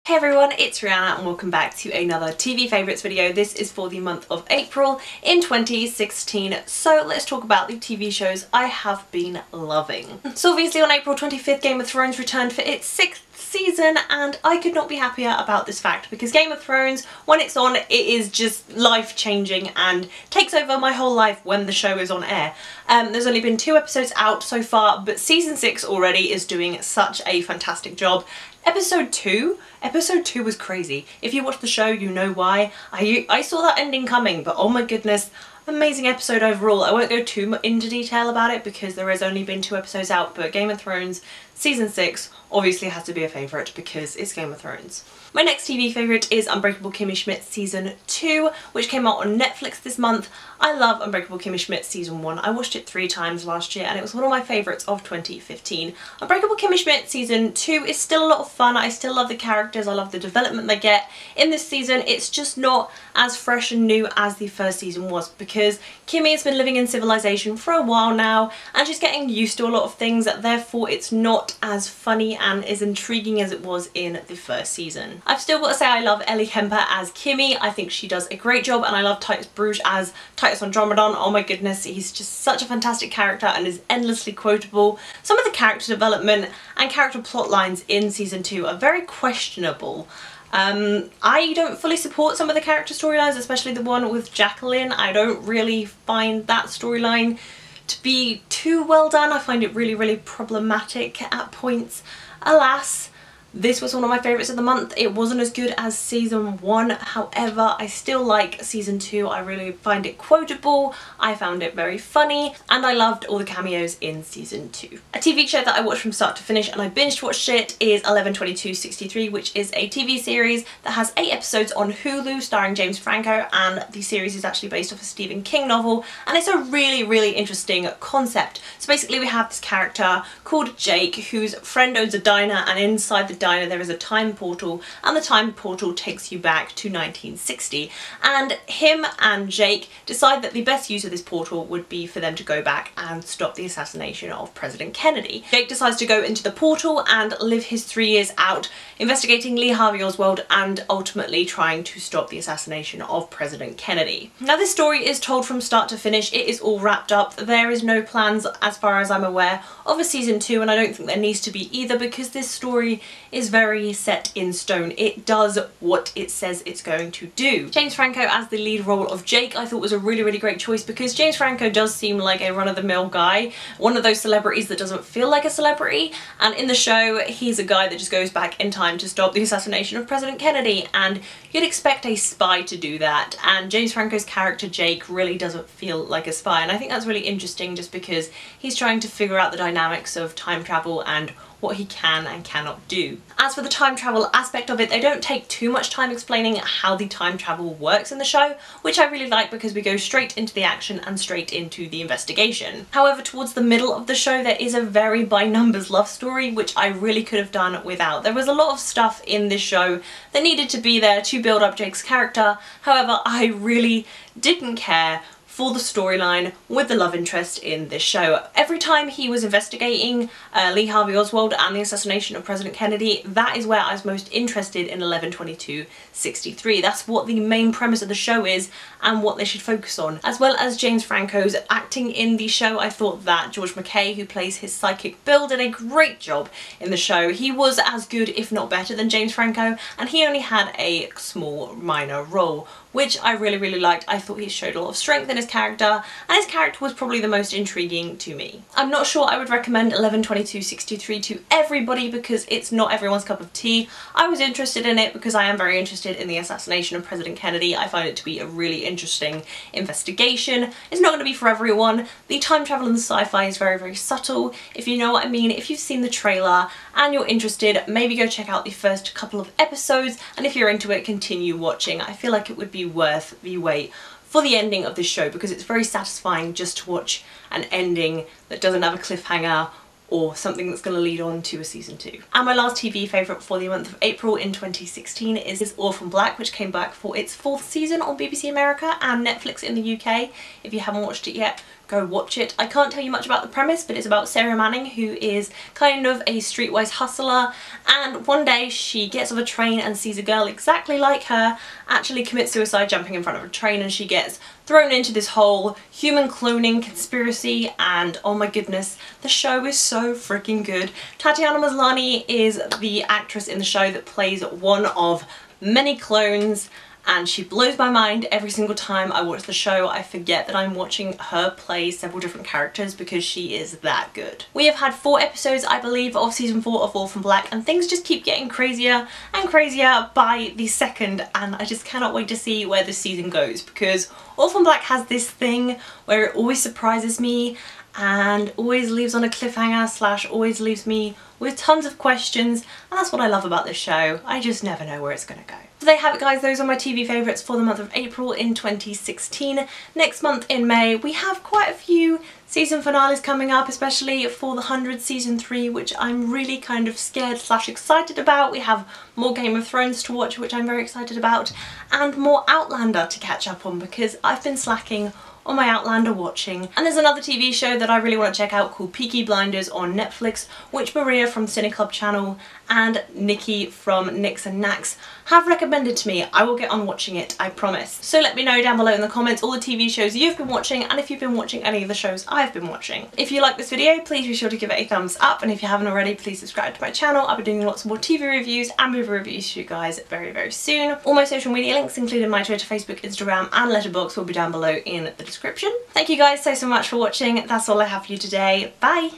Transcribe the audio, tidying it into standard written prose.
Hey everyone, it's Rihanna and welcome back to another TV favourites video. This is for the month of April in 2016. So let's talk about the TV shows I have been loving. So obviously on April 25th, Game of Thrones returned for its 6th season and I could not be happier about this fact because Game of Thrones, when it's on, it is just life-changing and takes over my whole life when the show is on air. There's only been 2 episodes out so far, but season 6 already is doing such a fantastic job. Episode 2 was crazy. If you watch the show, you know why. I saw that ending coming, but oh my goodness, amazing episode overall. I won't go too much into detail about it because there has only been 2 episodes out, but Game of Thrones season 6 obviously has to be a favourite because it's Game of Thrones. My next TV favourite is Unbreakable Kimmy Schmidt season 2, which came out on Netflix this month. I love Unbreakable Kimmy Schmidt season 1. I watched it 3 times last year and it was one of my favourites of 2015. Unbreakable Kimmy Schmidt season 2 is still a lot of fun. I still love the characters. I love the development they get. In this season, it's just not as fresh and new as the first season was because Kimmy has been living in civilization for a while now and she's getting used to a lot of things, therefore it's not as funny and as intriguing as it was in the first season. I've still got to say I love Ellie Kemper as Kimmy. I think she does a great job and I love Titus Bruges as Titus Andromedon. Oh my goodness, he's just such a fantastic character and is endlessly quotable. Some of the character development and character plot lines in season 2 are very questionable. I don't fully support some of the character storylines, especially the one with Jacqueline. I don't really find that storyline to be too well done. I find it really problematic at points. Alas, this was one of my favourites of the month. It wasn't as good as season 1, however, I still like season 2. I really find it quotable, I found it very funny, and I loved all the cameos in season 2. A TV show that I watched from start to finish and I binge watched it is 11/22/63, which is a TV series that has 8 episodes on Hulu starring James Franco, and the series is actually based off a Stephen King novel, and it's a really interesting concept. So basically we have this character called Jake whose friend owns a diner, and inside the diner there is a time portal, and the time portal takes you back to 1960, and him and Jake decide that the best use of this portal would be for them to go back and stop the assassination of President Kennedy. Jake decides to go into the portal and live his 3 years out investigating Lee Harvey Oswald and ultimately trying to stop the assassination of President Kennedy. Now this story is told from start to finish. It is all wrapped up. There is no plans, as far as I'm aware, of a season 2, and I don't think there needs to be either because this story is very set in stone. It does what it says it's going to do. James Franco as the lead role of Jake I thought was a really great choice because James Franco does seem like a run-of-the-mill guy, one of those celebrities that doesn't feel like a celebrity, and in the show he's a guy that just goes back in time to stop the assassination of President Kennedy, and you'd expect a spy to do that, and James Franco's character Jake really doesn't feel like a spy, and I think that's really interesting just because he's trying to figure out the dynamics of time travel and what he can and cannot do. As for the time travel aspect of it, they don't take too much time explaining how the time travel works in the show, which I really like because we go straight into the action and straight into the investigation. However, towards the middle of the show there is a very by numbers love story which I really could have done without. There was a lot of stuff in this show that needed to be there to build up Jake's character, however I really didn't care for the storyline with the love interest in this show. Every time he was investigating Lee Harvey Oswald and the assassination of President Kennedy, that is where I was most interested in 11/22/63. That's what the main premise of the show is and what they should focus on. As well as James Franco's acting in the show, I thought that George McKay, who plays his psychic Bill, did a great job in the show. He was as good, if not better, than James Franco, and he only had a small minor role, which I really liked. I thought he showed a lot of strength in his character, and his character was probably the most intriguing to me. I'm not sure I would recommend 11/22/63 to everybody because it's not everyone's cup of tea. I was interested in it because I am very interested in the assassination of President Kennedy. I find it to be a really interesting investigation. It's not going to be for everyone. The time travel and the sci-fi is very subtle, if you know what I mean. If you've seen the trailer and you're interested, maybe go check out the first couple of episodes, and if you're into it, continue watching. I feel like it would be worth the wait for the ending of this show because it's very satisfying just to watch an ending that doesn't have a cliffhanger or something that's going to lead on to a season 2. And my last TV favourite for the month of April in 2016 is Orphan Black, which came back for its 4th season on BBC America and Netflix in the UK. If you haven't watched it yet, go watch it. I can't tell you much about the premise, but it's about Sarah Manning, who is kind of a streetwise hustler, and one day she gets off a train and sees a girl exactly like her actually commit suicide jumping in front of a train, and she gets thrown into this whole human cloning conspiracy, and oh my goodness, the show is so freaking good. Tatiana Maslany is the actress in the show that plays one of many clones, and she blows my mind every single time I watch the show. I forget that I'm watching her play several different characters because she is that good. We have had 4 episodes, I believe, of season 4 of Orphan Black, and things just keep getting crazier and crazier by the second, and I just cannot wait to see where this season goes, because Orphan Black has this thing where it always surprises me and always leaves on a cliffhanger slash always leaves me with tons of questions, and that's what I love about this show. I just never know where it's gonna go. So there you have it, guys. Those are my TV favourites for the month of April in 2016. Next month in May we have quite a few season finales coming up, especially for the 100 season 3, which I'm really kind of scared slash excited about. We have more Game of Thrones to watch, which I'm very excited about, and more Outlander to catch up on because I've been slacking on my Outlander watching. And there's another TV show that I really want to check out called Peaky Blinders on Netflix, which Maria from Cine Club channel and Nikki from Nix and Nax have recommended to me. I will get on watching it, I promise. So let me know down below in the comments all the TV shows you've been watching, and if you've been watching any of the shows I've been watching. If you like this video, please be sure to give it a thumbs up, and if you haven't already, please subscribe to my channel. I'll be doing lots more TV reviews and movie reviews for you guys very, very soon. All my social media links, including my Twitter, Facebook, Instagram and Letterboxd, will be down below in the description. Thank you guys so much for watching. That's all I have for you today. Bye!